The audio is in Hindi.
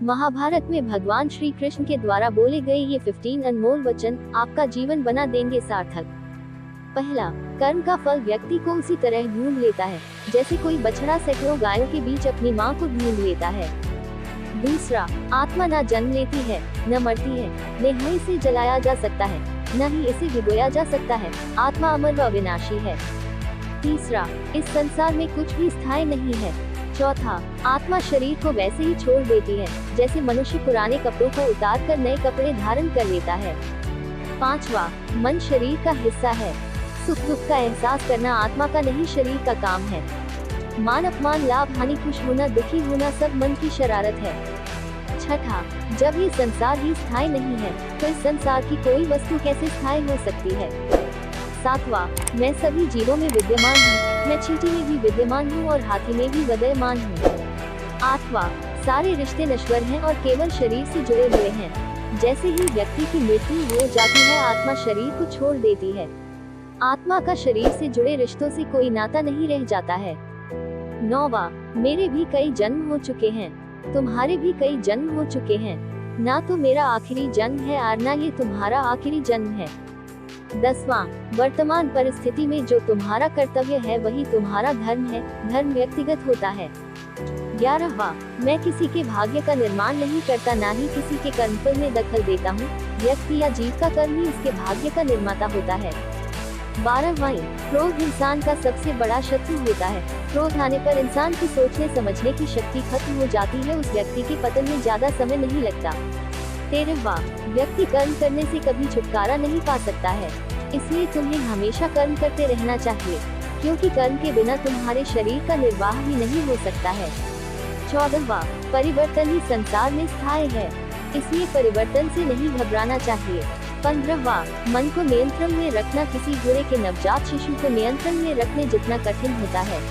महाभारत में भगवान श्री कृष्ण के द्वारा बोले गए ये 15 अनमोल वचन आपका जीवन बना देंगे सार्थक। पहला, कर्म का फल व्यक्ति को उसी तरह ढूंढ लेता है जैसे कोई बछड़ा सैकड़ों गायों के बीच अपनी माँ को ढूंढ लेता है। दूसरा, आत्मा न जन्म लेती है, न मरती है, न ही इसे जलाया जा सकता है, न ही इसे भिगोया जा सकता है। आत्मा अमर व अविनाशी है। तीसरा, इस संसार में कुछ भी स्थायी नहीं है। चौथा, आत्मा शरीर को वैसे ही छोड़ देती है जैसे मनुष्य पुराने कपड़ों को उतार कर नए कपड़े धारण कर लेता है। पांचवा, मन शरीर का हिस्सा है। सुख दुख का एहसास करना आत्मा का नहीं शरीर का काम है। मान अपमान लाभ हानि खुश होना दुखी होना सब मन की शरारत है। छठा, जब ये संसार ही स्थायी नहीं है तो इस संसार की कोई वस्तु कैसे स्थायी हो सकती है। सातवां, मैं सभी जीवों में विद्यमान हूँ, मैं चींटी में भी विद्यमान हूँ और हाथी में भी विद्यमान हूँ। आठवां, सारे रिश्ते नश्वर हैं और केवल शरीर से जुड़े हुए हैं। जैसे ही व्यक्ति की मृत्यु हो जाती है आत्मा शरीर को छोड़ देती है। आत्मा का शरीर से जुड़े रिश्तों से कोई नाता नहीं रह जाता है। नौवां, मेरे भी कई जन्म हो चुके हैं, तुम्हारे भी कई जन्म हो चुके हैं, ना तो मेरा आखिरी जन्म है और ना ये तुम्हारा आखिरी जन्म है। 10वां, वर्तमान परिस्थिति में जो तुम्हारा कर्तव्य है वही तुम्हारा धर्म है, धर्म व्यक्तिगत होता है। 11वां, मैं किसी के भाग्य का निर्माण नहीं करता, ना ही किसी के कर्मफल में दखल देता हूँ, व्यक्ति या जीव का कर्म ही उसके भाग्य का निर्माता होता है। 12वां, क्रोध इंसान का सबसे बड़ा शत्रु होता है। क्रोध आने पर इंसान की सोचने समझने की शक्ति खत्म हो जाती है, उस व्यक्ति के पतन में ज्यादा समय नहीं लगता। 13वां, व्यक्ति कर्म करने से कभी छुटकारा नहीं पा सकता है, इसलिए तुम्हें हमेशा कर्म करते रहना चाहिए, क्योंकि कर्म के बिना तुम्हारे शरीर का निर्वाह भी नहीं हो सकता है। 14वां, परिवर्तन ही संसार में स्थायी है, इसलिए परिवर्तन से नहीं घबराना चाहिए। 15वां, मन को नियंत्रण में रखना किसी घोड़े के नवजात शिशु को नियंत्रण में रखने जितना कठिन होता है।